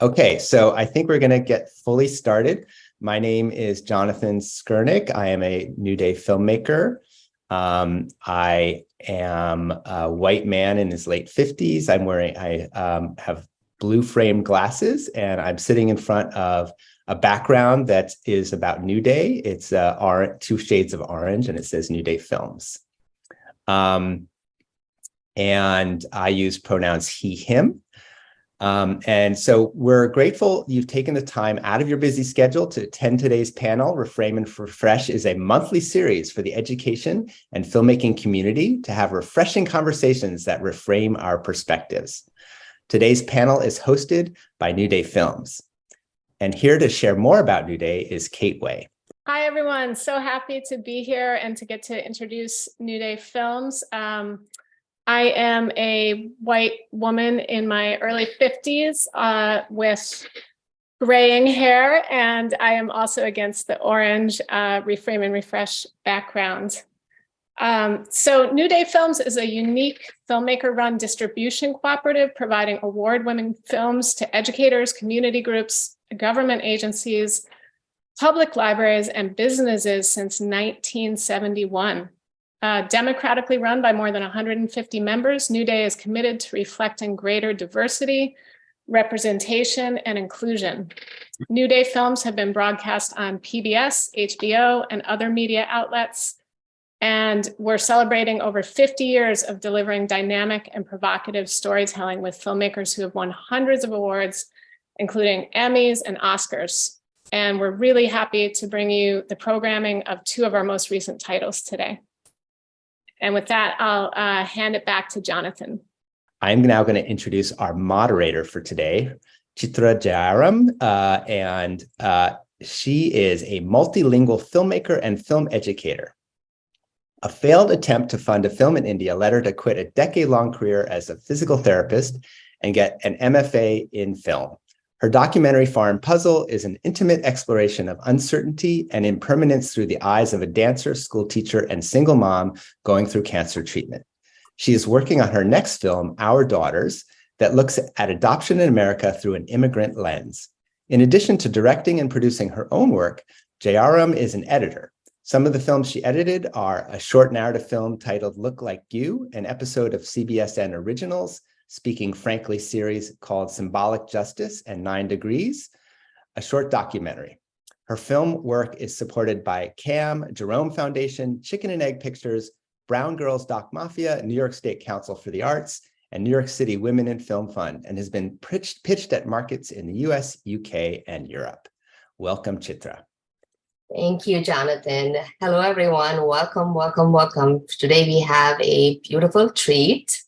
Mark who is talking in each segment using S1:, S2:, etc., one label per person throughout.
S1: Okay, so I think we're going to get fully started. My name is Jonathan Skurnick. I am a New Day filmmaker. I am a white man in his late 50s. I have blue framed glasses, and I'm sitting in front of a background that is about New Day. It's two shades of orange, and it says New Day Films. And I use pronouns he, him. And so we're grateful you've taken the time out of your busy schedule to attend today's panel. Reframe and Refresh is a monthly series for the education and filmmaking community to have refreshing conversations that reframe our perspectives. Today's panel is hosted by New Day Films. And here to share more about New Day is Kate Way.
S2: Hi, everyone. So happy to be here and to get to introduce New Day Films. I am a white woman in my early 50s with graying hair, and I am also against the orange Reframe and Refresh background. So New Day Films is a unique filmmaker-run distribution cooperative providing award-winning films to educators, community groups, government agencies, public libraries, and businesses since 1971. Democratically run by more than 150 members, New Day is committed to reflecting greater diversity, representation, and inclusion. New Day films have been broadcast on PBS, HBO, and other media outlets, and we're celebrating over 50 years of delivering dynamic and provocative storytelling with filmmakers who have won hundreds of awards, including Emmys and Oscars. And we're really happy to bring you the programming of two of our most recent titles today. And with that, I'll hand it back to Jonathan.
S1: I'm now going to introduce our moderator for today, Chithra Jeyaram, and she is a multilingual filmmaker and film educator. A failed attempt to fund a film in India led her to quit a decade-long career as a physical therapist and get an MFA in film. Her documentary Foreign Puzzle is an intimate exploration of uncertainty and impermanence through the eyes of a dancer, school teacher, and single mom going through cancer treatment. She is working on her next film, Our Daughters, that looks at adoption in America through an immigrant lens. In addition to directing and producing her own work, Jeyaram is an editor. Some of the films she edited are a short narrative film titled Look Like You, an episode of CBSN Originals, Speaking Frankly series called Symbolic Justice and 9 Degrees, a short documentary. Her film work is supported by CAM, Jerome Foundation, Chicken and Egg Pictures, Brown Girls Doc Mafia, New York State Council for the Arts, and New York City Women in Film Fund, and has been pitched at markets in the US, UK, and Europe. Welcome, Chithra.
S3: Thank you, Jonathan. Hello, everyone. Welcome, welcome, welcome. Today we have a beautiful treat.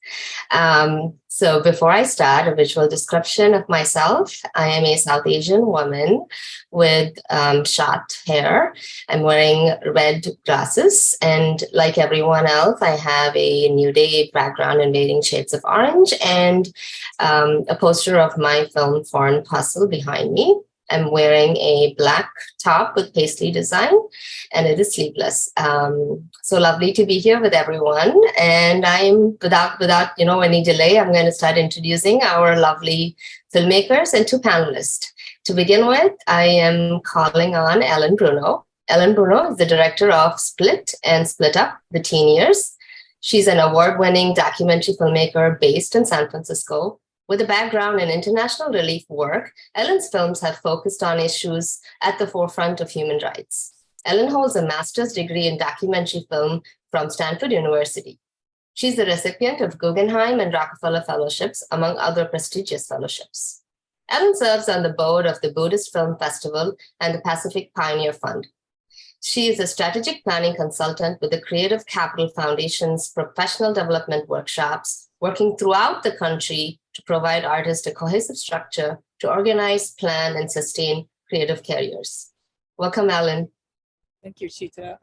S3: So before I start, a visual description of myself. I am a South Asian woman with short hair. I'm wearing red glasses. And like everyone else, I have a New Day background in varying shades of orange and a poster of my film Foreign Puzzle behind me. I'm wearing a black top with paisley design, and it is sleeveless. So lovely to be here with everyone. And I'm without any delay, I'm going to start introducing our lovely filmmakers and two panelists. To begin with, I am calling on Ellen Bruno. Ellen Bruno is the director of Split and Split Up: The Teen Years. She's an award-winning documentary filmmaker based in San Francisco. With a background in international relief work, Ellen's films have focused on issues at the forefront of human rights. Ellen holds a master's degree in documentary film from Stanford University. She's the recipient of Guggenheim and Rockefeller Fellowships, among other prestigious fellowships. Ellen serves on the board of the Buddhist Film Festival and the Pacific Pioneer Fund. She is a strategic planning consultant with the Creative Capital Foundation's professional development workshops, working throughout the country to provide artists a cohesive structure to organize, plan, and sustain creative careers. Welcome, Ellen.
S4: Thank you, Chithra.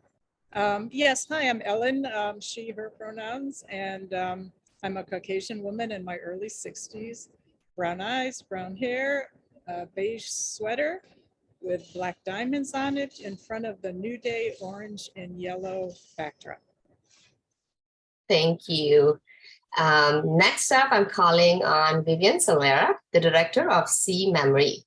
S4: Yes, hi, I'm Ellen, she, her pronouns, and I'm a Caucasian woman in my early 60s, brown eyes, brown hair, beige sweater with black diamonds on it in front of the New Day orange and yellow backdrop.
S3: Thank you. Next up, I'm calling on Viviane Silvera, the director of See Memory.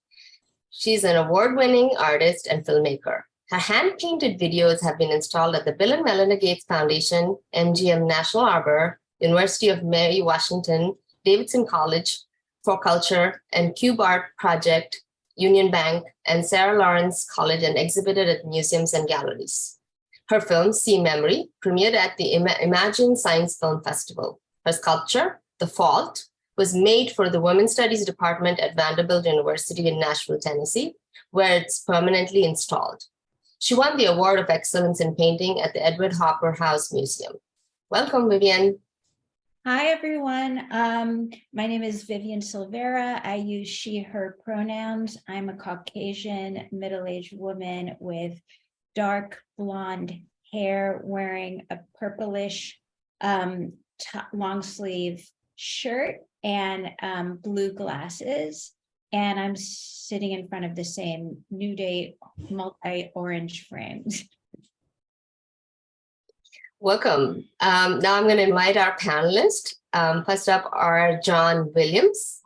S3: She's an award-winning artist and filmmaker. Her hand-painted videos have been installed at the Bill and Melinda Gates Foundation, MGM National Arbor, University of Mary Washington, Davidson College for Culture, and Cube Art Project, Union Bank, and Sarah Lawrence College, and exhibited at museums and galleries. Her film, See Memory, premiered at the Imagine Science Film Festival. Her sculpture, The Fault, was made for the Women's Studies Department at Vanderbilt University in Nashville, Tennessee, where it's permanently installed. She won the Award of Excellence in Painting at the Edward Hopper House Museum. Welcome, Viviane.
S5: Hi, everyone. My name is Viviane Silvera. I use she, her pronouns. I'm a Caucasian middle-aged woman with dark blonde hair, wearing a purplish long sleeve shirt and blue glasses. And I'm sitting in front of the same New Day multi-orange frames.
S3: Welcome. Now I'm going to invite our panelists. First up are John Williams,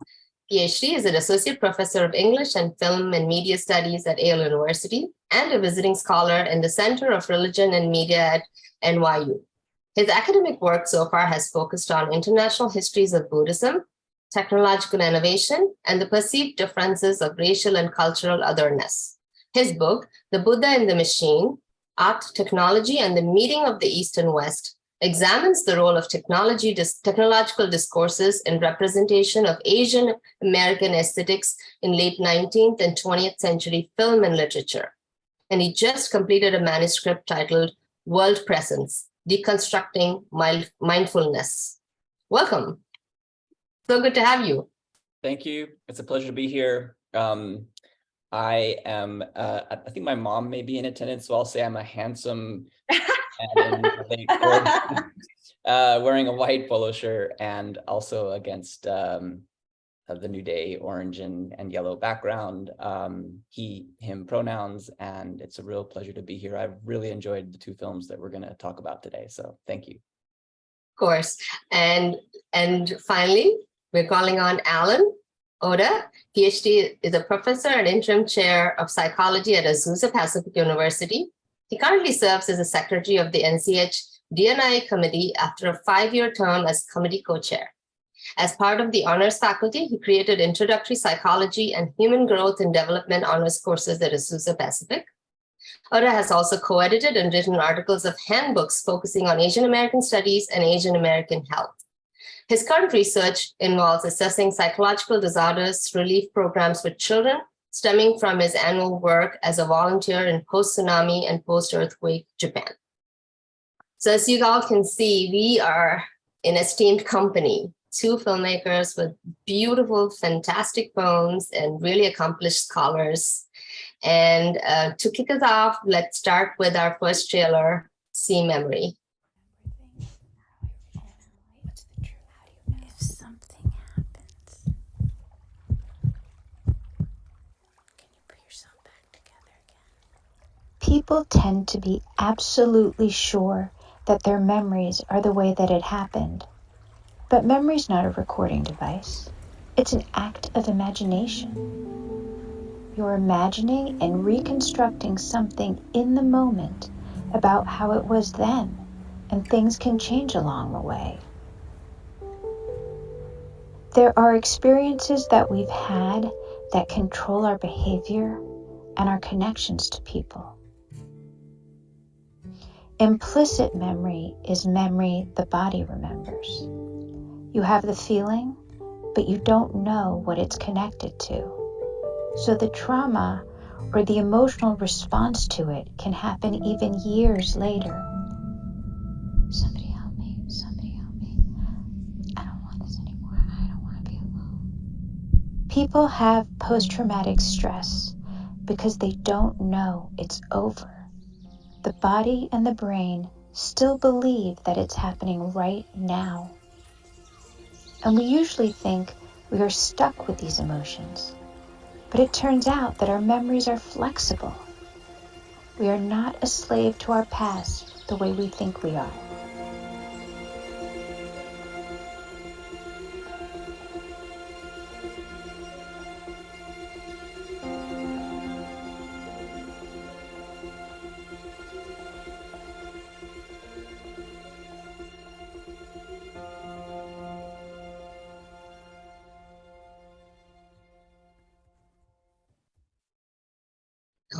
S3: PhD, is an associate professor of English and Film and Media Studies at Yale University and a visiting scholar in the Center of Religion and Media at NYU. His academic work so far has focused on international histories of Buddhism, technological innovation, and the perceived differences of racial and cultural otherness. His book, The Buddha and the Machine, Art, Technology, and the Meeting of the East and West, examines the role of technological discourses in representation of Asian American aesthetics in late 19th and 20th century film and literature. And he just completed a manuscript titled World Presence, Deconstructing Mindfulness. Welcome. So good to have you.
S6: Thank you. It's a pleasure to be here. I am, I think my mom may be in attendance, so I'll say I'm a handsome man wearing a white polo shirt, and also against the New Day orange and yellow background, he, him pronouns, and it's a real pleasure to be here. I've really enjoyed the two films that we're going to talk about today, so thank you.
S3: Of course. And finally, we're calling on Alan Oda. PhD, is a professor and interim chair of psychology at Azusa Pacific University. He currently serves as the secretary of the NCH D&I committee after a 5-year term as committee co-chair. As part of the honors faculty, he created introductory psychology and human growth and development honors courses at Azusa Pacific. Oda has also co-edited and written articles of handbooks focusing on Asian American studies and Asian American health. His current research involves assessing psychological disorders relief programs with children, stemming from his annual work as a volunteer in post-tsunami and post-earthquake Japan. So as you all can see, we are an esteemed company, two filmmakers with beautiful, fantastic films and really accomplished scholars. And to kick us off, let's start with our first trailer, See Memory.
S7: If something happens, can you put yourself back together again?
S8: People tend to be absolutely sure that their memories are the way that it happened. But memory's not a recording device. It's an act of imagination. You're imagining and reconstructing something in the moment about how it was then, and things can change along the way. There are experiences that we've had that control our behavior and our connections to people. Implicit memory is memory the body remembers. You have the feeling, but you don't know what it's connected to. So the trauma or the emotional response to it can happen even years later. Somebody help me, somebody help me. I don't want this anymore. I don't want to be alone. People have post-traumatic stress because they don't know it's over. The body and the brain still believe that it's happening right now. And we usually think we are stuck with these emotions. But it turns out that our memories are flexible. We are not a slave to our past the way we think we are.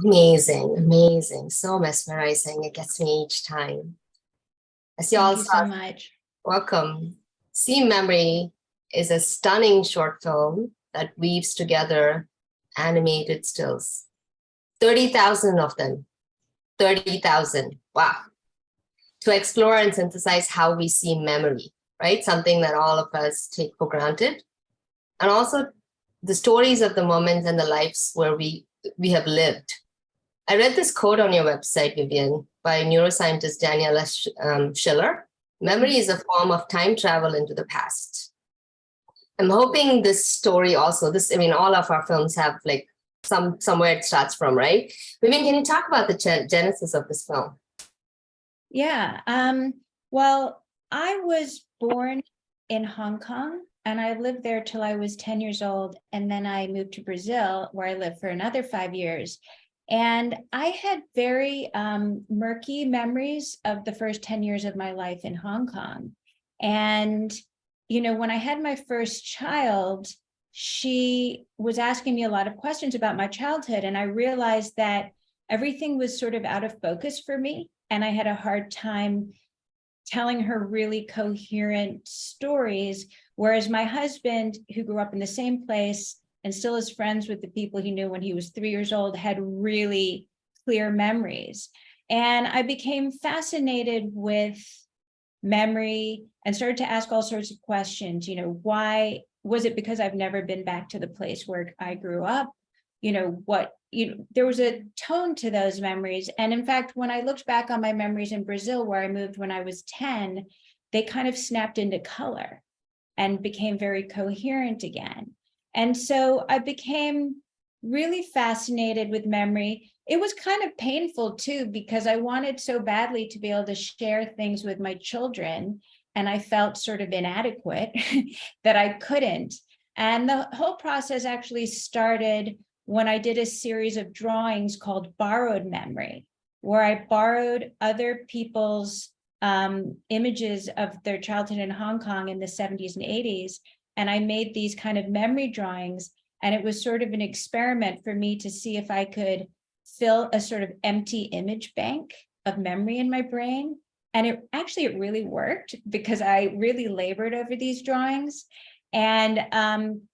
S3: Amazing, amazing, so mesmerizing. It gets me each time. As you all
S5: Thank you
S3: saw,
S5: so much.
S3: welcome. See Memory is a stunning short film that weaves together animated stills. 30,000 of them. 30,000. Wow. To explore and synthesize how we see memory, right? Something that all of us take for granted. And also the stories of the moments and the lives where we have lived. I read this quote on your website, Viviane, by neuroscientist Daniela Schiller. Memory is a form of time travel into the past. I'm hoping this story also, all of our films have like somewhere it starts from, right? Viviane, can you talk about the genesis of this film?
S5: Yeah. Well, I was born in Hong Kong and I lived there till I was 10 years old. And then I moved to Brazil, where I lived for another 5 years. And I had very murky memories of the first 10 years of my life in Hong Kong. And, you know, when I had my first child, she was asking me a lot of questions about my childhood. And I realized that everything was sort of out of focus for me. And I had a hard time telling her really coherent stories. Whereas my husband, who grew up in the same place and still is friends with the people he knew when he was 3 years old, had really clear memories. And I became fascinated with memory and started to ask all sorts of questions. You know, why was it because I've never been back to the place where I grew up? You know, there was a tone to those memories. And in fact, when I looked back on my memories in Brazil, where I moved when I was 10, they kind of snapped into color and became very coherent again. And so I became really fascinated with memory. It was kind of painful too, because I wanted so badly to be able to share things with my children. And I felt sort of inadequate that I couldn't. And the whole process actually started when I did a series of drawings called Borrowed Memory, where I borrowed other people's images of their childhood in Hong Kong in the 70s and 80s. And I made these kind of memory drawings. And it was sort of an experiment for me to see if I could fill a sort of empty image bank of memory in my brain. And it really worked, because I really labored over these drawings. And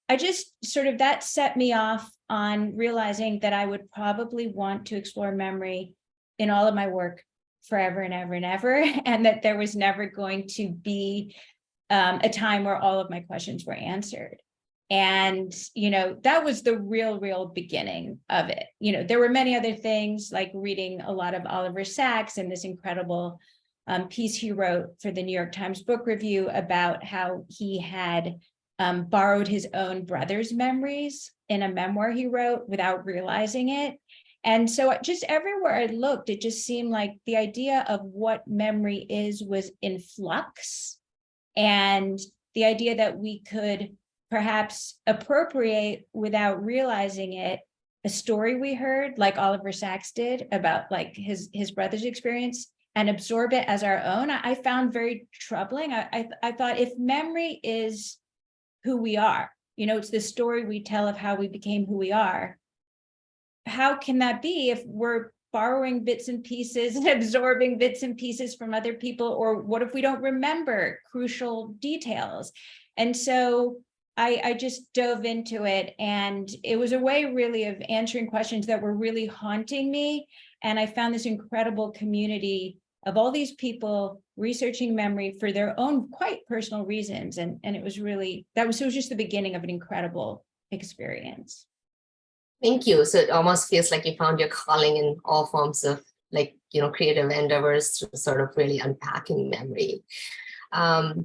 S5: I just sort of, that set me off on realizing that I would probably want to explore memory in all of my work forever and ever and ever, and that there was never going to be a time where all of my questions were answered. And, you know, that was the real beginning of it. You know, there were many other things, like reading a lot of Oliver Sacks and this incredible piece he wrote for the New York Times Book Review about how he had borrowed his own brother's memories in a memoir he wrote without realizing it. And so just everywhere I looked, it just seemed like the idea of what memory is was in flux. And the idea that we could perhaps appropriate without realizing it a story we heard, like Oliver Sacks did, about like his brother's experience, and absorb it as our own, I found very troubling. I thought, if memory is who we are, you know, it's the story we tell of how we became who we are, how can that be if we're borrowing bits and pieces and absorbing bits and pieces from other people? Or what if we don't remember crucial details? And so I just dove into it, and it was a way really of answering questions that were really haunting me. And I found this incredible community of all these people researching memory for their own quite personal reasons. And it was really, it was just the beginning of an incredible experience.
S3: Thank you. So it almost feels like you found your calling in all forms of, like, you know, creative endeavors, sort of really unpacking memory.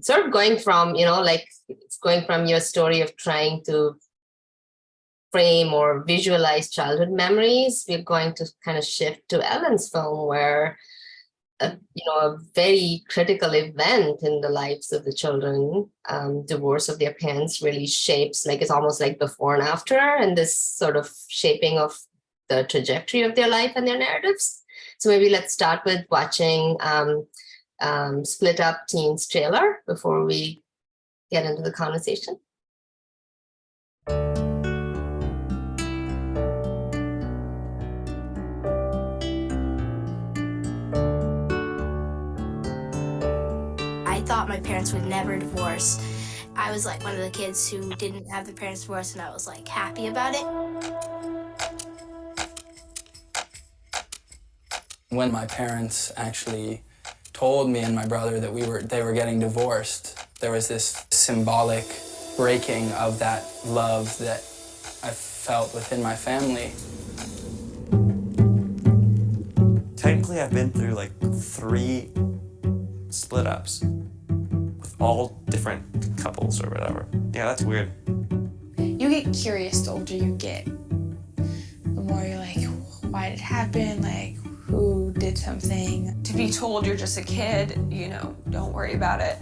S3: Sort of going from, you know, like it's going from your story of trying to frame or visualize childhood memories, we're going to kind of shift to Ellen's film, where you know, a very critical event in the lives of the children, divorce of their parents, really shapes, like it's almost like before and after, and this sort of shaping of the trajectory of their life and their narratives. So maybe let's start with watching Split Up Teens trailer before we get into the conversation.
S9: thought my parents would never divorce. I was like one of the kids who didn't have their parents divorce, and I was like happy about it.
S10: When my parents actually told me and my brother that they were getting divorced, there was this symbolic breaking of that love that I felt within my family.
S11: Technically, I've been through like 3 split-ups with all different couples or whatever. Yeah, that's weird.
S12: You get curious the older you get. The more you're like, why did it happen? Like, who did something? To be told you're just a kid, you know, don't worry about it,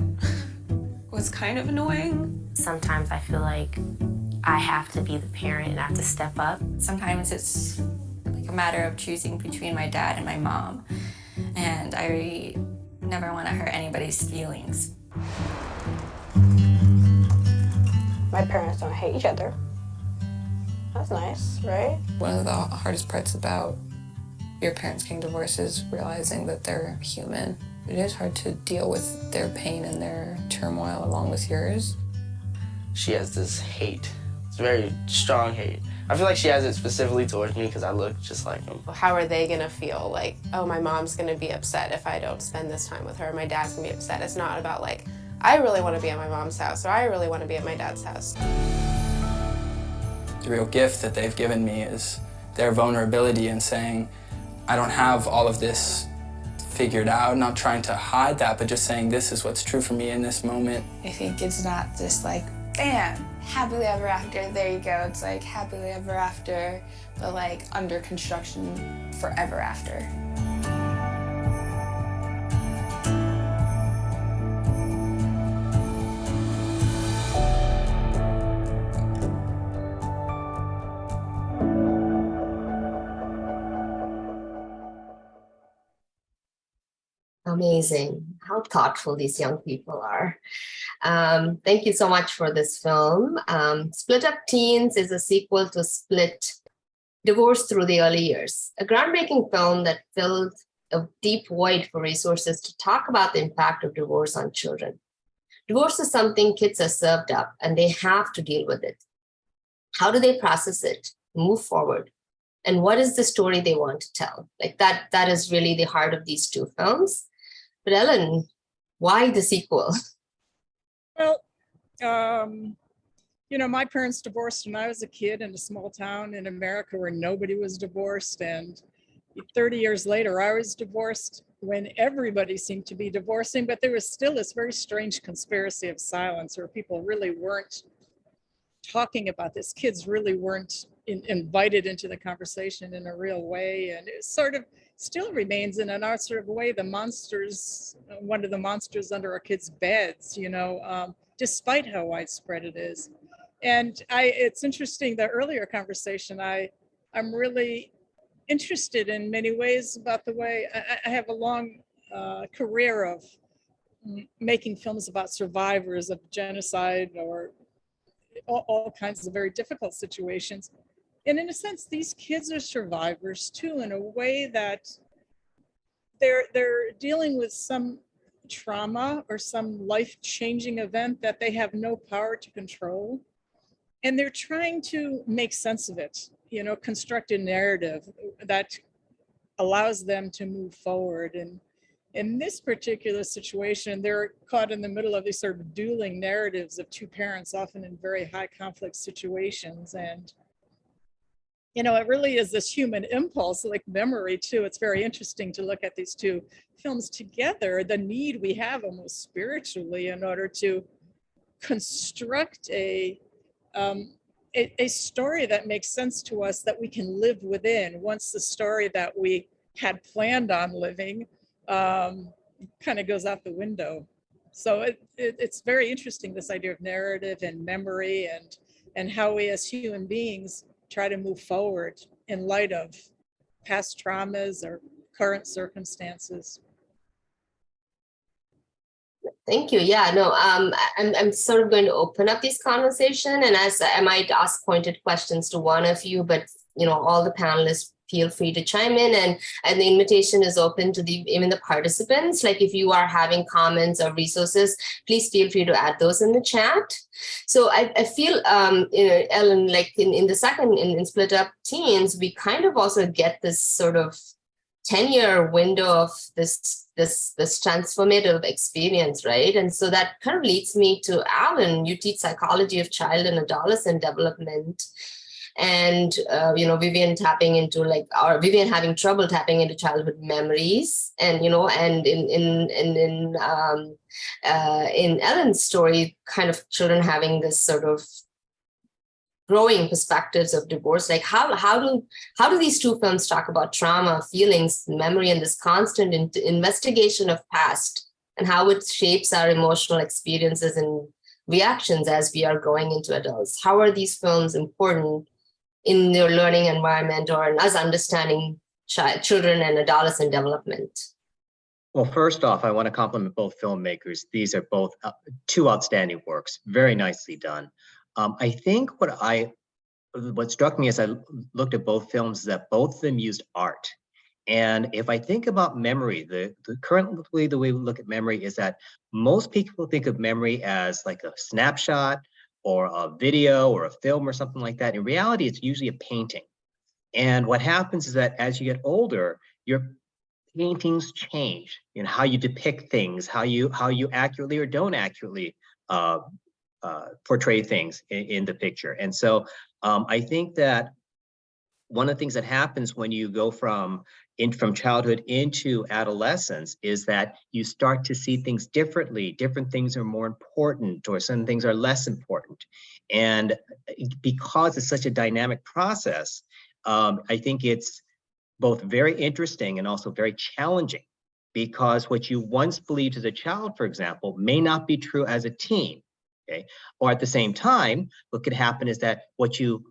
S12: was kind of annoying.
S13: Sometimes I feel like I have to be the parent and I have to step up.
S14: Sometimes it's like a matter of choosing between my dad and my mom, and I never want to hurt anybody's feelings.
S15: My parents don't hate each other. That's nice, right?
S16: One of the hardest parts about your parents getting divorced is realizing that they're human. It is hard to deal with their pain and their turmoil along with yours.
S17: She has this hate. It's very strong hate. I feel like she has it specifically towards me because I look just like them.
S18: How are they gonna feel? Like, oh, my mom's gonna be upset if I don't spend this time with her. My dad's gonna be upset. It's not about like, I really want to be at my mom's house or I really want to be at my dad's house.
S10: The real gift that they've given me is their vulnerability and saying, I don't have all of this figured out, not trying to hide that, but just saying this is what's true for me in this moment.
S12: I think it's not just like, bam, happily ever after, there you go. It's like happily ever after, but like under construction forever after.
S3: Amazing. How thoughtful these young people are. Thank you so much for this film. Split Up Teens is a sequel to Split, Divorce Through the Early Years, a groundbreaking film that filled a deep void for resources to talk about the impact of divorce on children. Divorce is something kids are served up and they have to deal with it. How do they process it, move forward? And what is the story they want to tell? Like that is really the heart of these 2 films. But Ellen, why the sequel?
S4: Well, you know, my parents divorced when I was a kid in a small town in America where nobody was divorced. And 30 years later, I was divorced when everybody seemed to be divorcing, but there was still this very strange conspiracy of silence where people really weren't talking about this. Kids really weren't invited into the conversation in a real way. And it sort of still remains in an art sort of way, the monsters, one of the monsters under our kids' beds, you know, despite how widespread it is. And it's interesting, the earlier conversation, I'm really interested in many ways about the way, I have a long career of making films about survivors of genocide or all kinds of very difficult situations. And in a sense, these kids are survivors too, in a way that they're dealing with some trauma or some life-changing event that they have no power to control. And they're trying to make sense of it, you know, construct a narrative that allows them to move forward. And in this particular situation, they're caught in the middle of these sort of dueling narratives of 2 parents, often in very high conflict situations. And you know, it really is this human impulse, like memory too. It's very interesting to look at these 2 films together, the need we have almost spiritually in order to construct a story that makes sense to us, that we can live within, once the story that we had planned on living kind of goes out the window. So it's very interesting, this idea of narrative and memory and how we as human beings try to move forward in light of past traumas or current circumstances.
S3: Thank you. Yeah, no, I'm sort of going to open up this conversation, and as I might ask pointed questions to one of you, but you know, all the panelists feel free to chime in, and the invitation is open to even the participants. Like if you are having comments or resources, please feel free to add those in the chat. So I feel, Ellen, like in the second, in Split Up Teens, we kind of also get this sort of 10-year window of this transformative experience, right? And so that kind of leads me to Alan. You teach psychology of child and adolescent development. And Viviane Viviane having trouble tapping into childhood memories, and and in Ellen's story, kind of children having this sort of growing perspectives of divorce. Like how do these two films talk about trauma, feelings, memory, and this constant investigation of past, and how it shapes our emotional experiences and reactions as we are growing into adults? How are these films important in their learning environment or in us understanding children and adolescent development?
S19: Well, first off, I want to compliment both filmmakers. These are both two outstanding works, very nicely done. I think what struck me as I looked at both films is that both of them used art. And if I think about memory, currently the way we look at memory is that most people think of memory as like a snapshot or a video or a film or something like that. In reality, it's usually a painting. And what happens is that as you get older, your paintings change in how you depict things, how you accurately or don't accurately portray things in the picture. And so I think that one of the things that happens when you go from childhood into adolescence is that you start to see things differently. Different things are more important, or some things are less important. And because it's such a dynamic process, I think it's both very interesting and also very challenging, because what you once believed as a child, for example, may not be true as a teen. Okay. Or at the same time, what could happen is that what you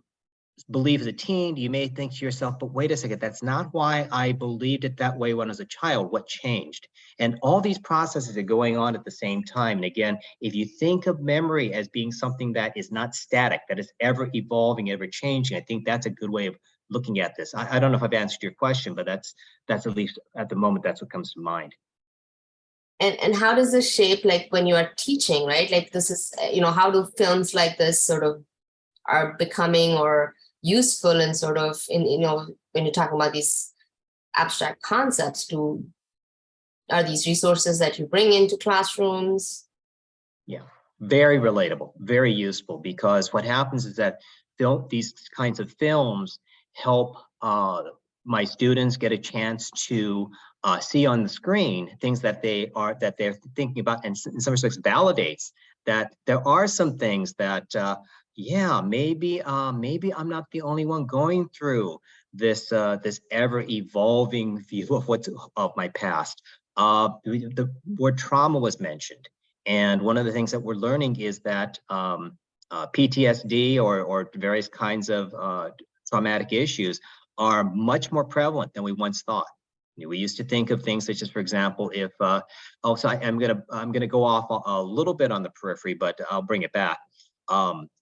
S19: believe as a teen, you may think to yourself, but wait a second, that's not why I believed it that way when I was a child. What changed? And all these processes are going on at the same time. And again, if you think of memory as being something that is not static, that is ever evolving, ever changing, I think that's a good way of looking at this. I don't know if I've answered your question, but that's at least at the moment, that's what comes to mind.
S3: And how does this shape, like when you are teaching, right? Like this is, how do films like this sort of are becoming or useful and sort of when you're talking about these abstract concepts, are these resources that you bring into classrooms?
S19: Yeah, very relatable, very useful, because what happens is that these kinds of films help my students get a chance to see on the screen things that they're thinking about, and in some respects validates that there are some things that yeah, maybe I'm not the only one going through this ever evolving view of my past. The word trauma was mentioned, and one of the things that we're learning is that PTSD or various kinds of traumatic issues are much more prevalent than we once thought. We used to think of things such as, for example, if I'm gonna go off a little bit on the periphery, but I'll bring it back.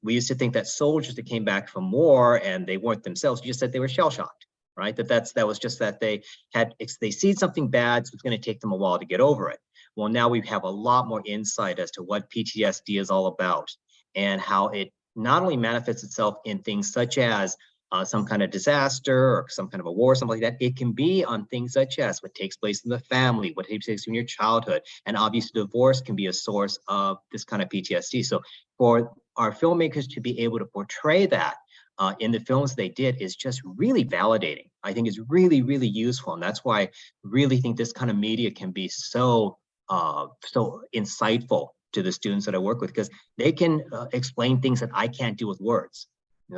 S19: We used to think that soldiers that came back from war and they weren't themselves, just that they were shell-shocked, right? That was just that they seen something bad, so it's going to take them a while to get over it. Well, now we have a lot more insight as to what PTSD is all about and how it not only manifests itself in things such as some kind of disaster or some kind of a war, something like that. It can be on things such as what takes place in the family, what takes place in your childhood, and obviously divorce can be a source of this kind of PTSD. So for our filmmakers to be able to portray that in the films they did is just really validating. I think it's really, really useful, and that's why I really think this kind of media can be so insightful to the students that I work with, because they can explain things that I can't do with words.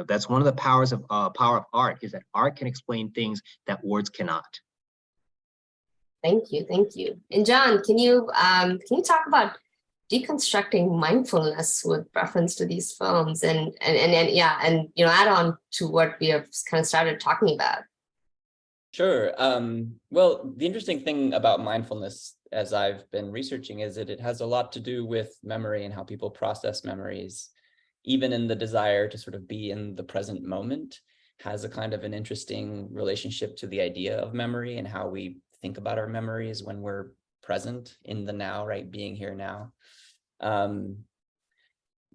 S19: That's one of the power of art, is that art can explain things that words cannot.
S3: Thank you. And John, can you talk about deconstructing mindfulness with reference to these films and add on to what we have kind of started talking about?
S6: Sure. Well, the interesting thing about mindfulness, as I've been researching, is that it has a lot to do with memory and how people process memories, even in the desire to sort of be in the present moment. has a kind of an interesting relationship to the idea of memory and how we think about our memories when we're present in the now, right? Being here now.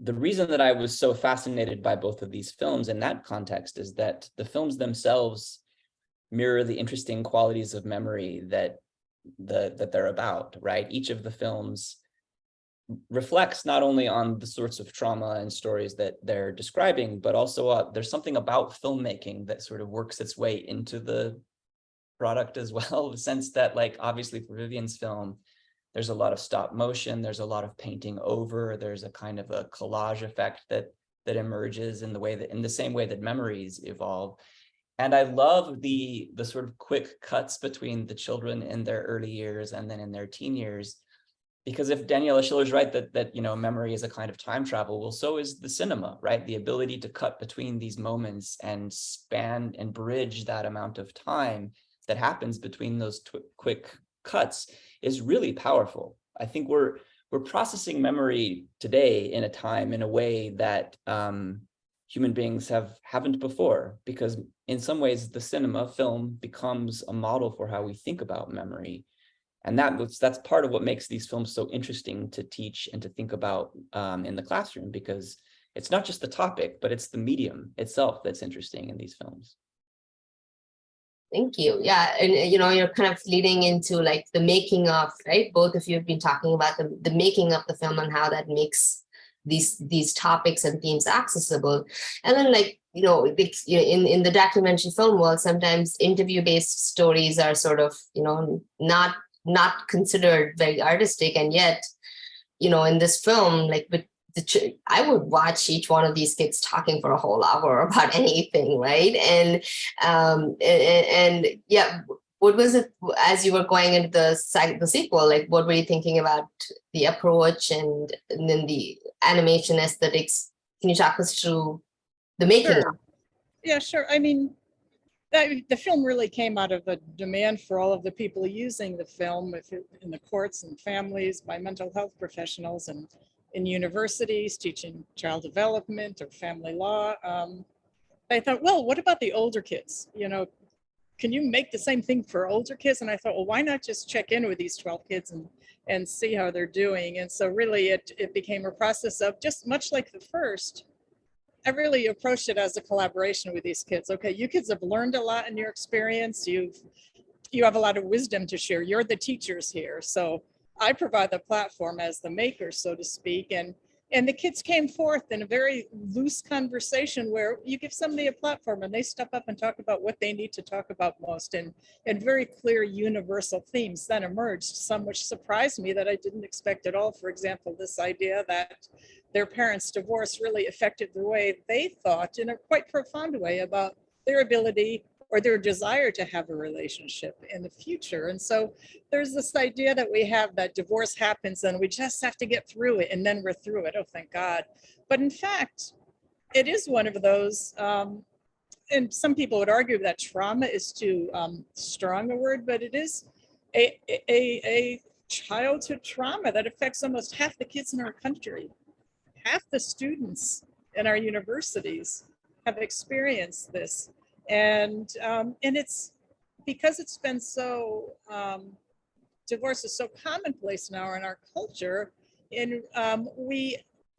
S6: The reason that I was so fascinated by both of these films in that context is that the films themselves mirror the interesting qualities of memory that they're about, right? Each of the films reflects not only on the sorts of trauma and stories that they're describing, but also there's something about filmmaking that sort of works its way into the product as well. The sense that, like, obviously for Viviane's film, there's a lot of stop motion, there's a lot of painting over, there's a kind of a collage effect that emerges in the same way that memories evolve. And I love the sort of quick cuts between the children in their early years and then in their teen years, because if Daniela Schiller's right that memory is a kind of time travel, well, so is the cinema, right? The ability to cut between these moments and span and bridge that amount of time that happens between those quick cuts is really powerful. I think we're processing memory today in a way that human beings haven't before, because in some ways the film becomes a model for how we think about memory. And that's part of what makes these films so interesting to teach and to think about in the classroom, because it's not just the topic, but it's the medium itself that's interesting in these films.
S3: Thank you. Yeah, and you're kind of leading into like the making of, right? Both of you have been talking about the making of the film and how that makes these topics and themes accessible. And then, like, in the documentary film world, sometimes interview-based stories are sort of, not considered very artistic, and yet, in this film, like with I would watch each one of these kids talking for a whole hour about anything, right? And yeah, what was it as you were going into the sequel? Like, what were you thinking about the approach and then the animation aesthetics? Can you talk us through the making?
S4: Sure. Yeah, sure. I mean, the film really came out of a demand for all of the people using the film in the courts and families, by mental health professionals, and in universities teaching child development or family law. I thought, well, what about the older kids? Can you make the same thing for older kids? And I thought, well, why not just check in with these 12 kids and see how they're doing? And so really it became a process of, just much like the first, I really approached it as a collaboration with these kids. Okay, you kids have learned a lot in your experience. You have a lot of wisdom to share. You're the teachers here. So I provide the platform as the maker, so to speak. And the kids came forth in a very loose conversation where you give somebody a platform and they step up and talk about what they need to talk about most, and very clear universal themes then emerged, some which surprised me that I didn't expect at all. For example, this idea that their parents' divorce really affected the way they thought in a quite profound way about their ability or their desire to have a relationship in the future. And so there's this idea that we have that divorce happens and we just have to get through it, and then we're through it. Oh, thank God. But in fact, it is one of those, and some people would argue that trauma is too strong a word, but it is a childhood trauma that affects almost half the kids in our country. Half the students in our universities have experienced this. And it's because it's been so, divorce is so commonplace now in our culture, and we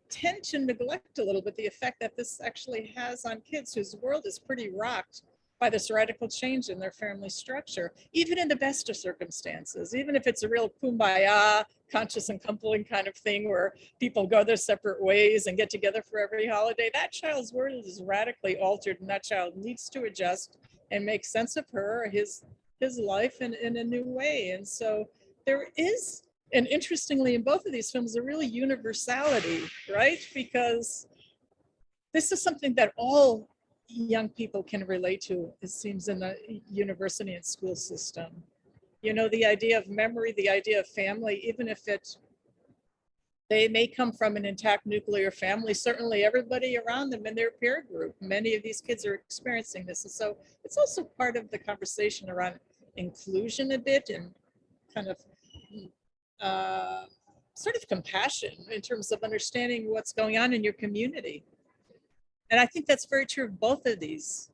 S4: tend to neglect a little bit the effect that this actually has on kids whose world is pretty rocked by this radical change in their family structure, even in the best of circumstances, even if it's a real kumbaya, conscious and coupling kind of thing where people go their separate ways and get together for every holiday. That child's world is radically altered, and that child needs to adjust and make sense of her or his life in a new way. And so there is, and interestingly in both of these films, a real universality, right? Because this is something that all young people can relate to, it seems, in the university and school system. The idea of memory, the idea of family, even if they may come from an intact nuclear family, certainly everybody around them in their peer group, many of these kids are experiencing this. And so it's also part of the conversation around inclusion a bit, and kind of sort of compassion in terms of understanding what's going on in your community. And I think that's very true of both of these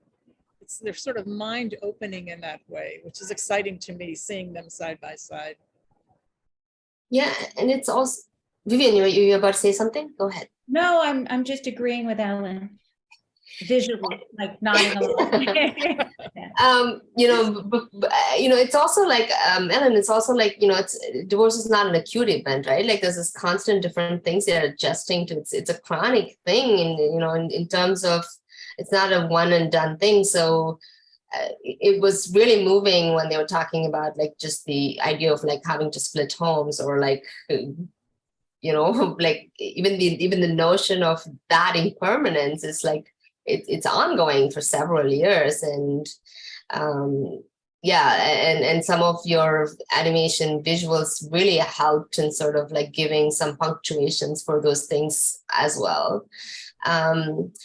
S4: they're sort of mind opening in that way, which is exciting to me, seeing them side by side.
S3: Yeah, and it's also, Viviane, you were about to say something? Go ahead.
S5: No, I'm just agreeing with Ellen. Visually, like nodding along.
S3: It's also like, Ellen, it's also like, divorce is not an acute event, right? Like there's this constant different things that are adjusting to, it's a chronic thing, and in terms of, it's not a one and done thing. So it was really moving when they were talking about like just the idea of like having to split homes, or like, like even the notion of that impermanence is like, it's ongoing for several years. And and some of your animation visuals really helped in sort of like giving some punctuations for those things as well. And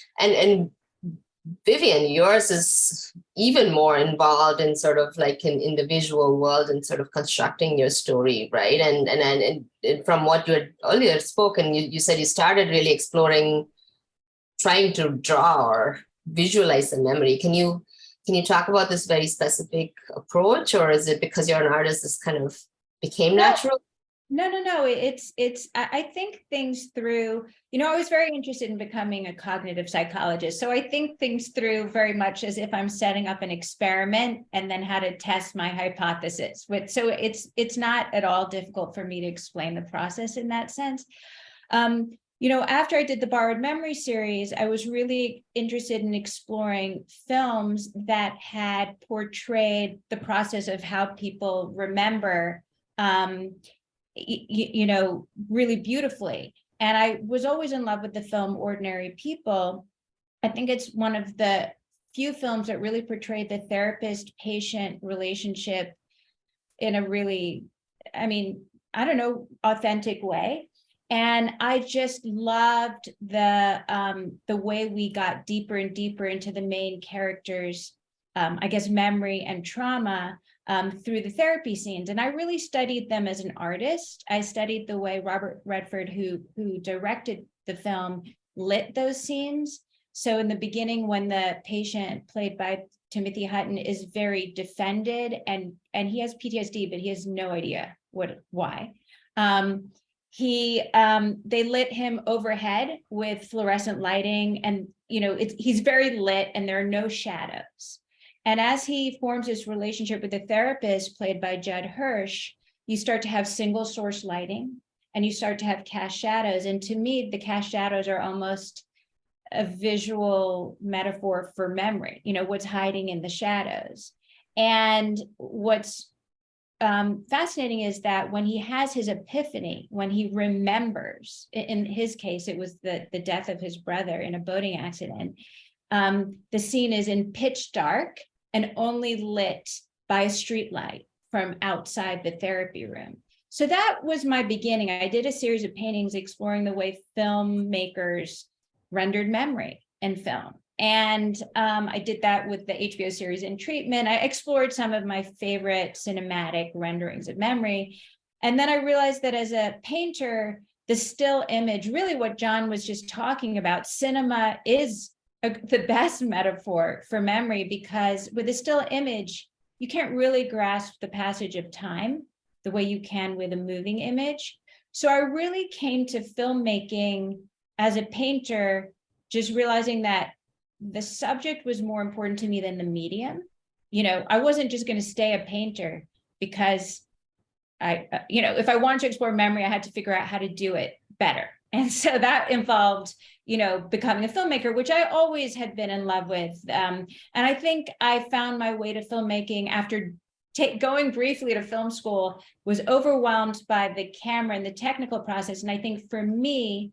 S3: Viviane, yours is even more involved in sort of like in the visual world and sort of constructing your story, right? And from what you had earlier spoken, you said you started really exploring trying to draw or visualize the memory. Can you talk about this very specific approach, or is it because you're an artist this kind of became natural?
S5: No. I think things through, I was very interested in becoming a cognitive psychologist. So I think things through very much as if I'm setting up an experiment and then how to test my hypothesis. So it's not at all difficult for me to explain the process in that sense. After I did the Borrowed Memory series, I was really interested in exploring films that had portrayed the process of how people remember, really beautifully. And I was always in love with the film Ordinary People. I think it's one of the few films that really portrayed the therapist-patient relationship in a really, authentic way. And I just loved the way we got deeper and deeper into the main characters' memory and trauma through the therapy scenes. And I really studied them as an artist. I studied the way Robert Redford, who directed the film, lit those scenes. So in the beginning, when the patient played by Timothy Hutton is very defended and he has PTSD, but he has no idea why. They lit him overhead with fluorescent lighting, and he's very lit and there are no shadows. And as he forms this relationship with the therapist played by Judd Hirsch, you start to have single source lighting and you start to have cast shadows. And to me, the cast shadows are almost a visual metaphor for memory, what's hiding in the shadows. And what's fascinating is that when he has his epiphany, when he remembers, in his case, it was the death of his brother in a boating accident. The scene is in pitch dark and only lit by a street light from outside the therapy room. So that was my beginning. I did a series of paintings exploring the way filmmakers rendered memory in film. And I did that with the HBO series In Treatment. I explored some of my favorite cinematic renderings of memory. And then I realized that as a painter, the still image, really what John was just talking about, cinema is the best metaphor for memory, because with a still image, you can't really grasp the passage of time the way you can with a moving image. So I really came to filmmaking as a painter, just realizing that the subject was more important to me than the medium. I wasn't just going to stay a painter because if I wanted to explore memory, I had to figure out how to do it better. And so that involved, becoming a filmmaker, which I always had been in love with. And I think I found my way to filmmaking after going briefly to film school, was overwhelmed by the camera and the technical process. And I think for me,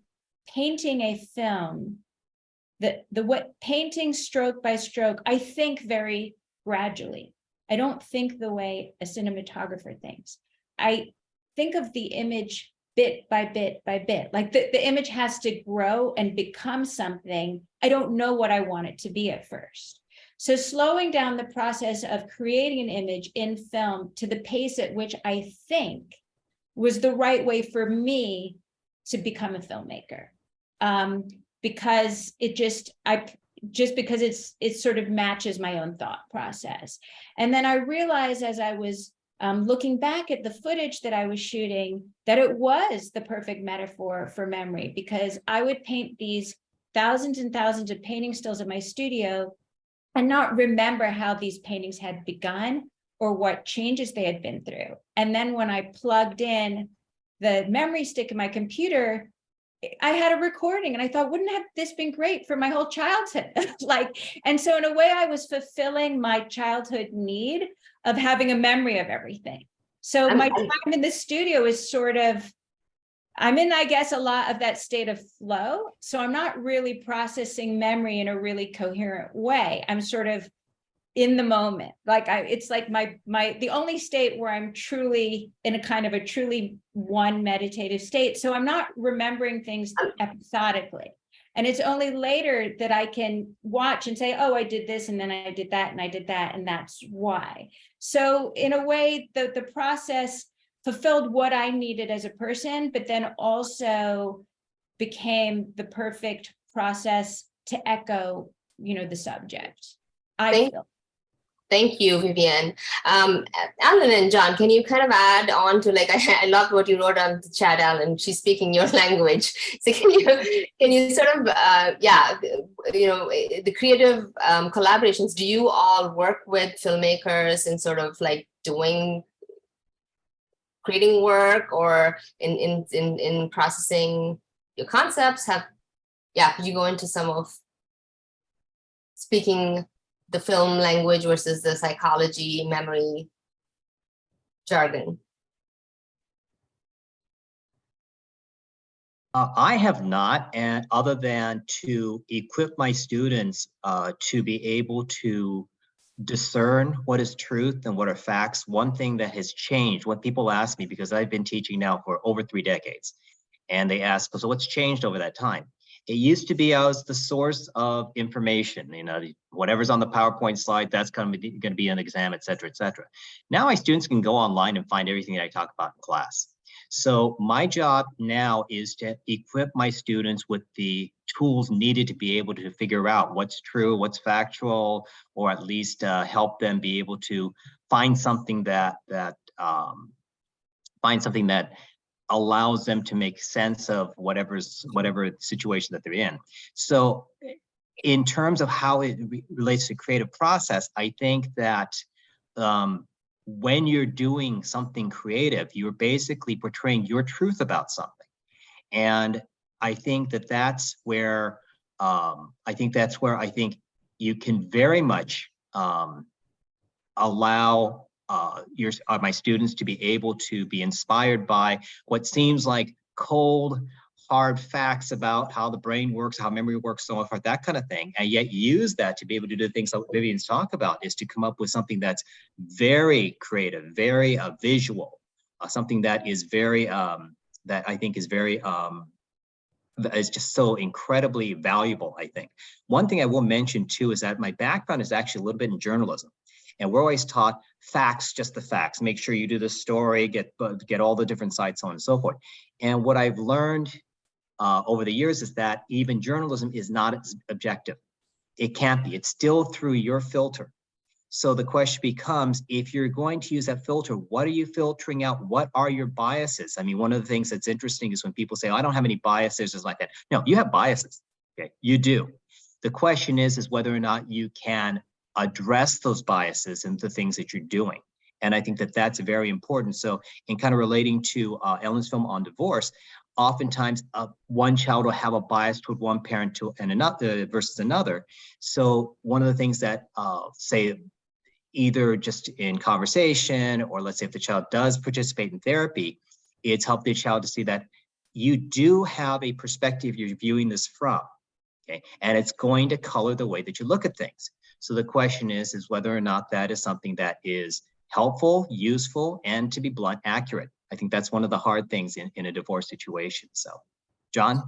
S5: painting a film, painting stroke by stroke, I think very gradually. I don't think the way a cinematographer thinks. I think of the image bit by bit by bit, like the image has to grow and become something. I don't know what I want it to be at first. So slowing down the process of creating an image in film to the pace at which I think was the right way for me to become a filmmaker. Because it just, just because it sort of matches my own thought process. And then I realized as I was looking back at the footage that I was shooting, that it was the perfect metaphor for memory, because I would paint these thousands and thousands of painting stills in my studio and not remember how these paintings had begun or what changes they had been through. And then when I plugged in the memory stick in my computer, I had a recording, and I thought, wouldn't have this been great for my whole childhood? And so in a way I was fulfilling my childhood need of having a memory of everything. So my time in the studio is sort of, I'm in, I guess, a lot of that state of flow. So I'm not really processing memory in a really coherent way. I'm sort of in the moment. It's like the only state where I'm truly in a kind of a truly one meditative state. So I'm not remembering things episodically. And it's only later that I can watch and say, oh, I did this, and then I did that, and I did that, and that's why. So in a way, the process fulfilled what I needed as a person, but then also became the perfect process to echo, the subject.
S3: Thank you, Viviane. Alan and John, can you kind of add on to, I love what you wrote on the chat, Alan. She's speaking your language. So can you sort of, the creative collaborations, do you all work with filmmakers in sort of like creating work or in processing your concepts? Could you go into some of speaking the film language versus the psychology, memory jargon?
S19: I have not, and other than to equip my students to be able to discern what is truth and what are facts. One thing that has changed, what people ask me, because I've been teaching now for over 3 decades, and they ask, so what's changed over that time? It used to be I was the source of information, whatever's on the PowerPoint slide, that's going to be an exam, et cetera, et cetera. Now my students can go online and find everything that I talk about in class. So my job now is to equip my students with the tools needed to be able to figure out what's true, what's factual, or at least help them be able to find something that allows them to make sense of whatever situation that they're in. So in terms of how it relates to creative process, I think that when you're doing something creative, you're basically portraying your truth about something. And I think that's where I think you can very much allow my students to be able to be inspired by what seems like cold, hard facts about how the brain works, how memory works, so forth, that kind of thing, and yet use that to be able to do things like Viviane's talk about, is to come up with something that's very creative, very visual, something that is very, that I think is very, is just so incredibly valuable, I think. One thing I will mention too is that my background is actually a little bit in journalism. And we're always taught facts, just the facts. Make sure you do the story, get all the different sides, so on and so forth. And what I've learned over the years is that even journalism is not as objective. It can't be. It's still through your filter. So the question becomes, if you're going to use that filter, what are you filtering out? What are your biases? I mean, one of the ththings that's interesting is when people say, oh, I don't have any biases, just like that. No, you have biases. Okay, you do. The question is whether or not you can address those biases and the things that you're doing. And I think that that's very important. So in kind of relating to Ellen's film on divorce, oftentimes one child will have a bias toward one parent and another versus another. So one of the things that say either just in conversation, or let's say if the child does participate in therapy, it's help the child to see that you do have a perspective you're viewing this from, okay? And it's going to color the way that you look at things. So the question is whether or not that is something that is helpful, useful, and to be blunt, accurate. I think that's one of the hard things in a divorce situation. So, John?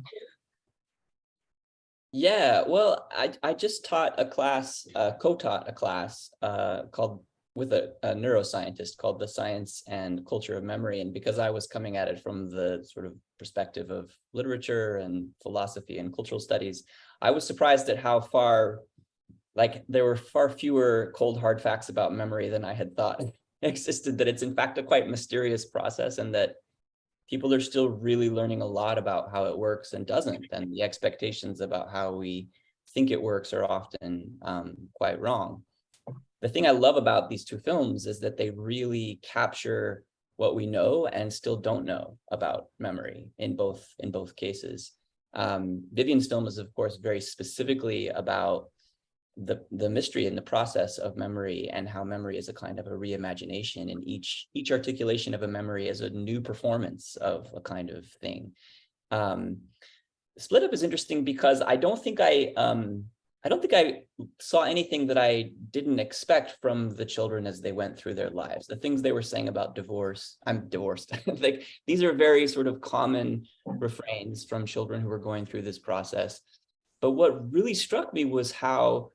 S6: Yeah, well, I just taught a class, co-taught a class called with a neuroscientist called The Science and Culture of Memory. And because I was coming at it from the sort of perspective of literature and philosophy and cultural studies, I was surprised at how far, like, there were far fewer cold hard facts about memory than I had thought existed, that it's in fact a quite mysterious process, and that people are still really learning a lot about how it works and doesn't, and the expectations about how we think it works are often quite wrong. The thing I love about these two films is that they really capture what we know and still don't know about memory in both cases. Viviane's film is, of course, very specifically about the mystery and the process of memory, and how memory is a kind of a reimagination, and each articulation of a memory is a new performance of a kind of thing. Split Up is interesting because I don't think I saw anything that I didn't expect from the children as they went through their lives. The things they were saying about divorce, I'm divorced. Like, these are very sort of common refrains from children who are going through this process. But what really struck me was how,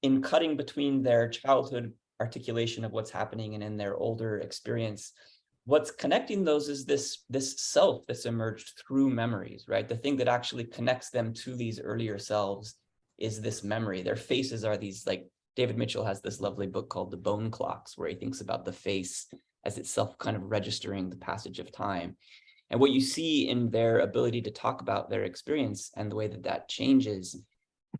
S6: in cutting between their childhood articulation of what's happening and in their older experience, what's connecting those is this self that's emerged through memories, right? The thing that actually connects them to these earlier selves is this memory. Their faces are these, like, David Mitchell has this lovely book called The Bone Clocks, where he thinks about the face as itself kind of registering the passage of time. And what you see in their ability to talk about their experience and the way that that changes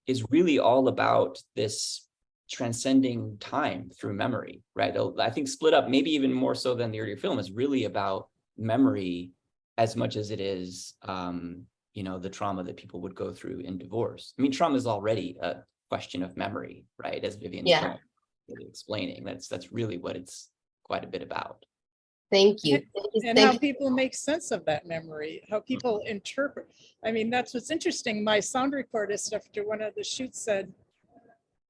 S6: is really all about this transcending time through memory, right? I think Split Up, maybe even more so than the earlier film, is really about memory as much as it is the trauma that people would go through in divorce. I mean, trauma is already a question of memory, right? As Viviane's really explaining, that's really what it's quite a bit about.
S3: Thank you.
S4: And how people make sense of that memory, how people interpret. I mean, that's what's interesting. My sound recordist, after one of the shoots, said,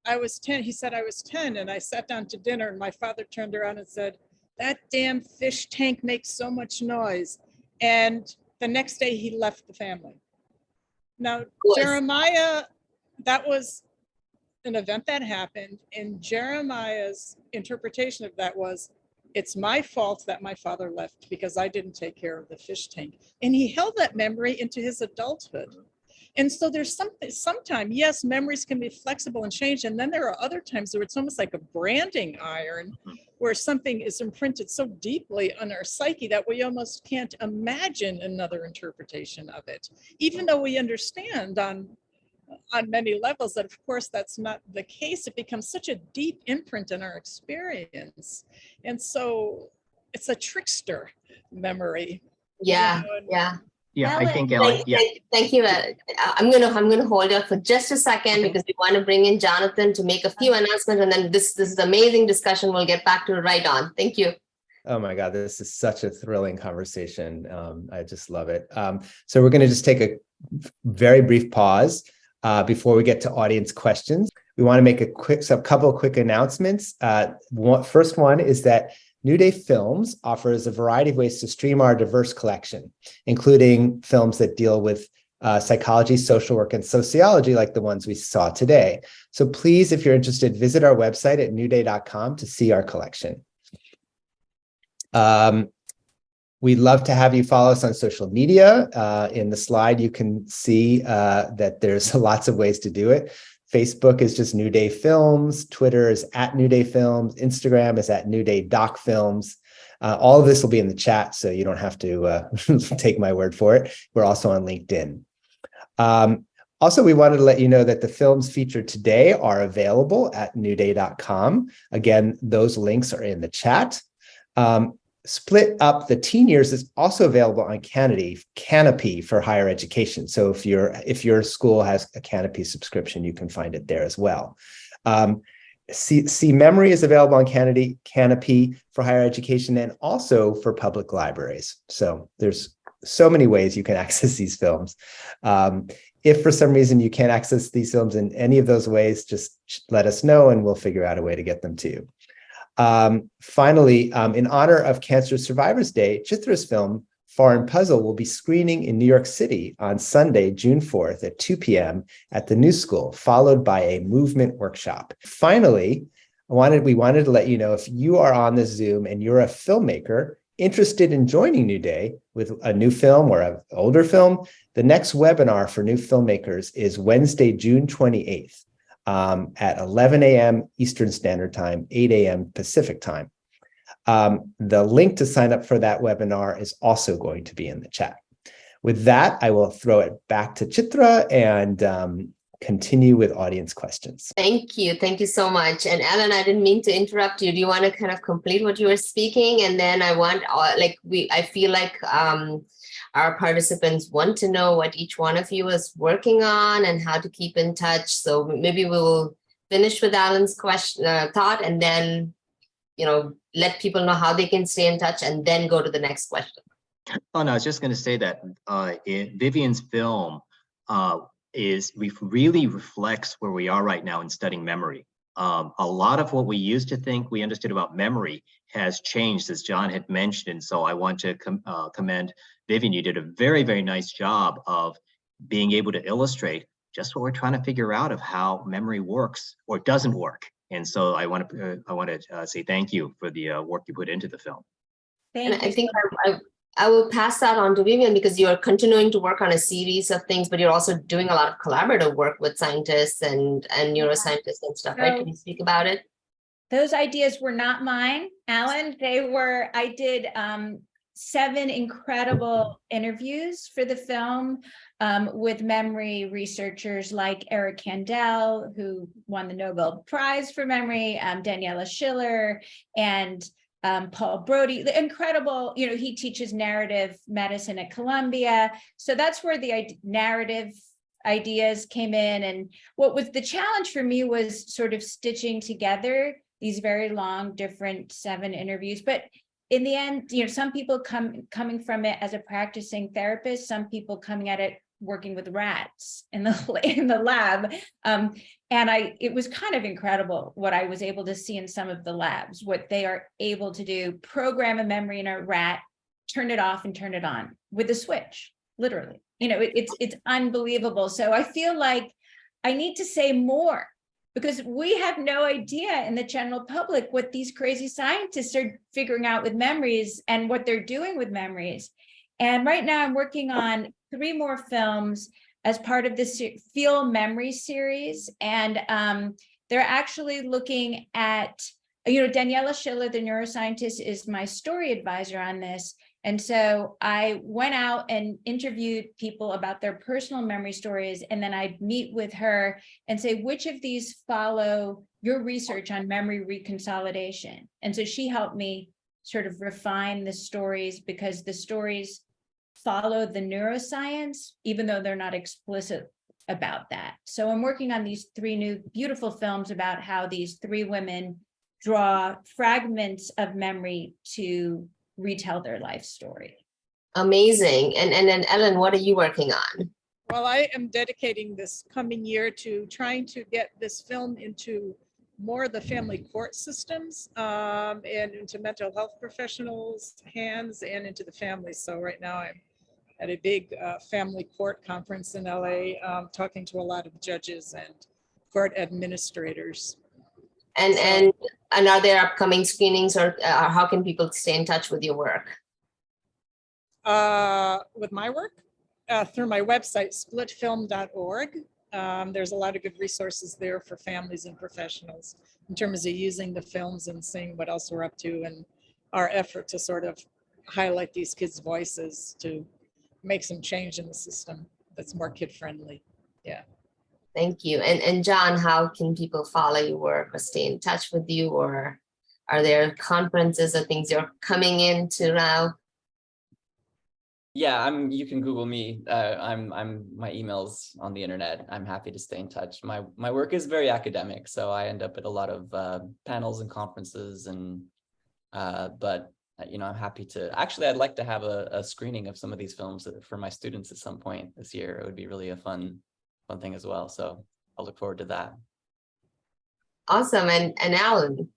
S4: I was 10. He said, I was 10, and I sat down to dinner, and my father turned around and said, that damn fish tank makes so much noise. And the next day he left the family. Now, Jeremiah, that was an event that happened, and Jeremiah's interpretation of that was, it's my fault that my father left because I didn't take care of the fish tank. And he held that memory into his adulthood. And so there's sometimes, yes, memories can be flexible and change. And then there are other times where it's almost like a branding iron, where something is imprinted so deeply on our psyche that we almost can't imagine another interpretation of it, even though we understand on many levels that, of course, that's not the case. It becomes such a deep imprint in our experience. And so it's a trickster memory.
S3: Yeah.
S19: Yeah,
S3: Ellen,
S19: I think Ellen.
S3: Thank you. I'm gonna hold you for just a second because we want to bring in Jonathan to make a few announcements, and then this is amazing discussion. We'll get back to it right on. Thank you.
S1: Oh my God, this is such a thrilling conversation. I just love it. So we're going to just take a very brief pause before we get to audience questions. We want to make a couple of quick announcements. First one is that New Day Films offers a variety of ways to stream our diverse collection, including films that deal with psychology, social work, and sociology, like the ones we saw today. So please, if you're interested, visit our website at newday.com to see our collection. We'd love to have you follow us on social media. In the slide, you can see that there's lots of ways to do it. Facebook is just New Day Films. Twitter is at New Day Films. Instagram is at New Day Doc Films. All of this will be in the chat, so you don't have to take my word for it. We're also on LinkedIn. Also, we wanted to let you know that the films featured today are available at newday.com. Again, those links are in the chat. Split Up the Teen Years is also available on Canopy for higher education. So if your school has a Canopy subscription, you can find it there as well. See Memory is available on Canopy for higher education and also for public libraries. So there's so many ways you can access these films. If for some reason you can't access these films in any of those ways, just let us know and we'll figure out a way to get them to you. Finally, in honor of Cancer Survivors Day, Chithra's film, Foreign Puzzle, will be screening in New York City on Sunday, June 4th at 2 p.m. at the New School, followed by a movement workshop. Finally, we wanted to let you know, if you are on this Zoom and you're a filmmaker interested in joining New Day with a new film or an older film, the next webinar for new filmmakers is Wednesday, June 28th at 11 a.m. Eastern Standard Time, 8 a.m. Pacific Time. The link to sign up for that webinar is also going to be in the chat. With that, I will throw it back to Chithra and continue with audience questions.
S3: Thank you. Thank you so much. And Ellen, I didn't mean to interrupt you. Do you want to kind of complete what you were speaking? And then I want, I feel like our participants want to know what each one of you is working on and how to keep in touch. So maybe we'll finish with Alan's question, thought, and then, let people know how they can stay in touch and then go to the next question.
S19: Oh, no, I was just going to say that Viviane's film really reflects where we are right now in studying memory. A lot of what we used to think we understood about memory has changed, as John had mentioned. And so I want to commend Viviane. You did a very, very nice job of being able to illustrate just what we're trying to figure out of how memory works or doesn't work. And so I want to say thank you for the work you put into the film.
S3: And I think I will pass that on to Viviane, because you're continuing to work on a series of things, but you're also doing a lot of collaborative work with scientists and neuroscientists and stuff, right? Can you speak about it?
S5: Those ideas were not mine, Alan. I did 7 incredible interviews for the film with memory researchers like Eric Kandel, who won the Nobel Prize for Memory, Daniela Schiller, and Paul Brody, the incredible, he teaches narrative medicine at Columbia. So that's where the narrative ideas came in. And what was the challenge for me was sort of stitching together these very long, different 7 interviews. But in the end, some people coming from it as a practicing therapist, some people coming at it working with rats in the lab. It was kind of incredible what I was able to see in some of the labs, what they are able to do, program a memory in a rat, turn it off and turn it on with a switch, literally. It's unbelievable. So I feel like I need to say more, because we have no idea in the general public what these crazy scientists are figuring out with memories and what they're doing with memories. And right now I'm working on 3 more films as part of this Feel Memory series. And they're actually looking at, Daniela Schiller, the neuroscientist, is my story advisor on this. And so I went out and interviewed people about their personal memory stories. And then I'd meet with her and say, which of these follow your research on memory reconsolidation? And so she helped me sort of refine the stories, because the stories follow the neuroscience, even though they're not explicit about that. So I'm working on these 3 new beautiful films about how these 3 women draw fragments of memory to retell their life story.
S3: Amazing. And then Ellen, what are you working on?
S4: Well, I am dedicating this coming year to trying to get this film into more of the family court systems and into mental health professionals' hands and into the families. So right now I'm at a big family court conference in LA, talking to a lot of judges and court administrators.
S3: And are there upcoming screenings, or how can people stay in touch with your work?
S4: With my work? Through my website, splitfilm.org. There's a lot of good resources there for families and professionals in terms of using the films and seeing what else we're up to, and our effort to sort of highlight these kids' voices to make some change in the system that's more kid-friendly. Yeah.
S3: Thank you. And John, how can people follow your work or stay in touch with you? Or are there conferences or things you're coming into now?
S6: Yeah, you can Google me. My email's on the internet. I'm happy to stay in touch. My work is very academic, so I end up at a lot of panels and conferences, and but I'm happy to. Actually, I'd like to have a screening of some of these films for my students at some point this year. It would be really a fun thing as well. So I'll look forward to that.
S3: Awesome. And Alan,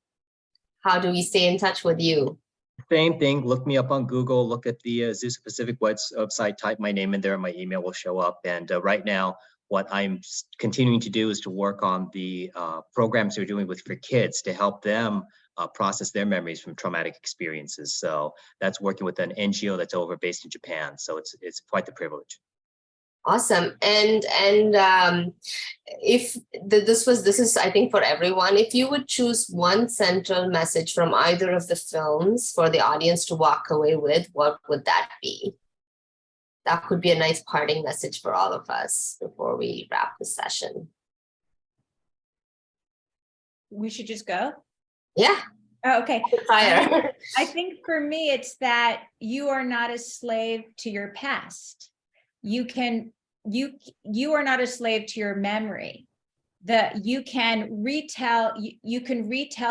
S3: how do we stay in touch with you?
S19: Same thing. Look me up on Google. Look at the Azusa Pacific website. Type my name in there, and my email will show up. And right now, what I'm continuing to do is to work on the programs they're doing for kids to help them process their memories from traumatic experiences. So that's working with an NGO that's based in Japan. So it's quite the privilege.
S3: Awesome. And if this is, I think, for everyone, if you would choose one central message from either of the films for the audience to walk away with, what would that be? That could be a nice parting message for all of us before we wrap the session.
S5: We should just go?
S3: Yeah.
S5: Oh, okay.
S3: Fire.
S5: I think for me, it's that you are not a slave to your past. You are not a slave to your memory. You can retell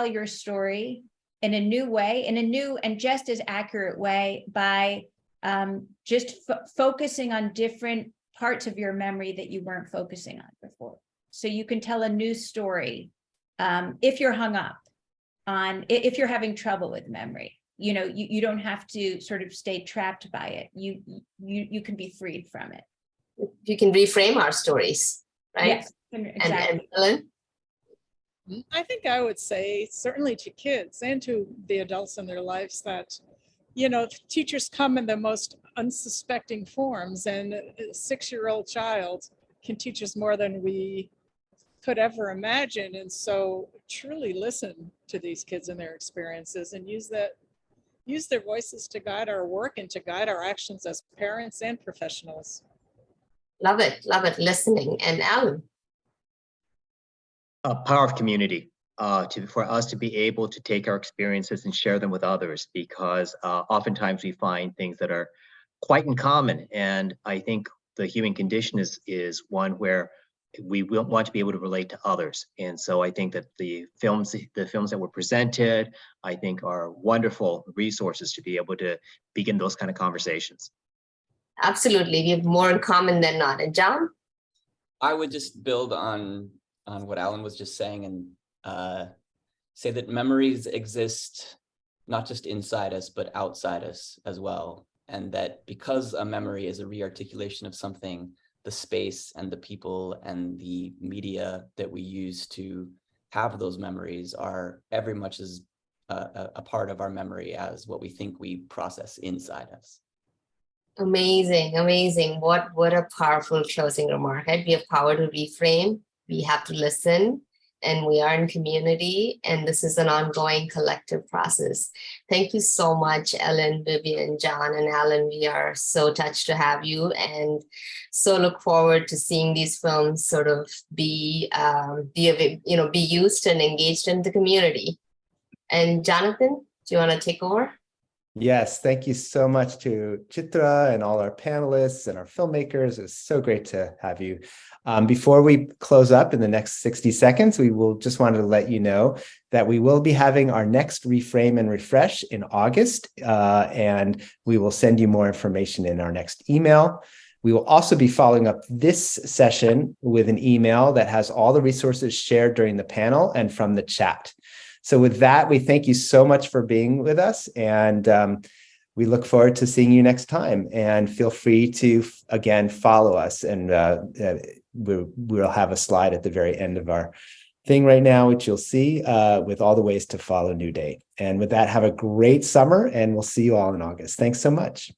S5: your story in a new way, in a new and just as accurate way by just focusing on different parts of your memory that you weren't focusing on before. So you can tell a new story if you're hung up on, if you're having trouble with memory. You know, you don't have to sort of stay trapped by it. You can be freed from it.
S3: You can reframe our stories, right?
S5: Yes, exactly.
S3: And Ellen?
S4: I think I would say certainly to kids and to the adults in their lives that, you know, teachers come in the most unsuspecting forms, and a 6-year-old child can teach us more than we could ever imagine. And so truly listen to these kids and their experiences and use their voices to guide our work and to guide our actions as parents and professionals.
S3: Love it, listening. And Alan?
S19: Power of community, for us to be able to take our experiences and share them with others, because oftentimes we find things that are quite in common. And I think the human condition is one where we will want to be able to relate to others. And so I think that the films that were presented, I think, are wonderful resources to be able to begin those kind of conversations.
S3: Absolutely, we have more in common than not. And John?
S6: I would just build on what Alan was just saying and say that memories exist not just inside us, but outside us as well. And that because a memory is a rearticulation of something, the space and the people and the media that we use to have those memories are every much as a part of our memory as what we think we process inside us.
S3: Amazing. What a powerful closing remark. Right? We have power to reframe. We have to listen, and we are in community, and this is an ongoing collective process. Thank you so much, Ellen, Viviane, John, and Alan. We are so touched to have you, and so look forward to seeing these films sort of be used and engaged in the community. And Jonathan, do you want to take over?
S1: Yes, thank you so much to Chithra and all our panelists and our filmmakers. It's so great to have you. Before we close up in the next 60 seconds, we will just wanted to let you know that we will be having our next Reframe and Refresh in August, and we will send you more information in our next email. We will also be following up this session with an email that has all the resources shared during the panel and from the chat. So with that, we thank you so much for being with us, and we look forward to seeing you next time. And feel free to, again, follow us. And we'll have a slide at the very end of our thing right now, which you'll see with all the ways to follow New Day. And with that, have a great summer, and we'll see you all in August. Thanks so much.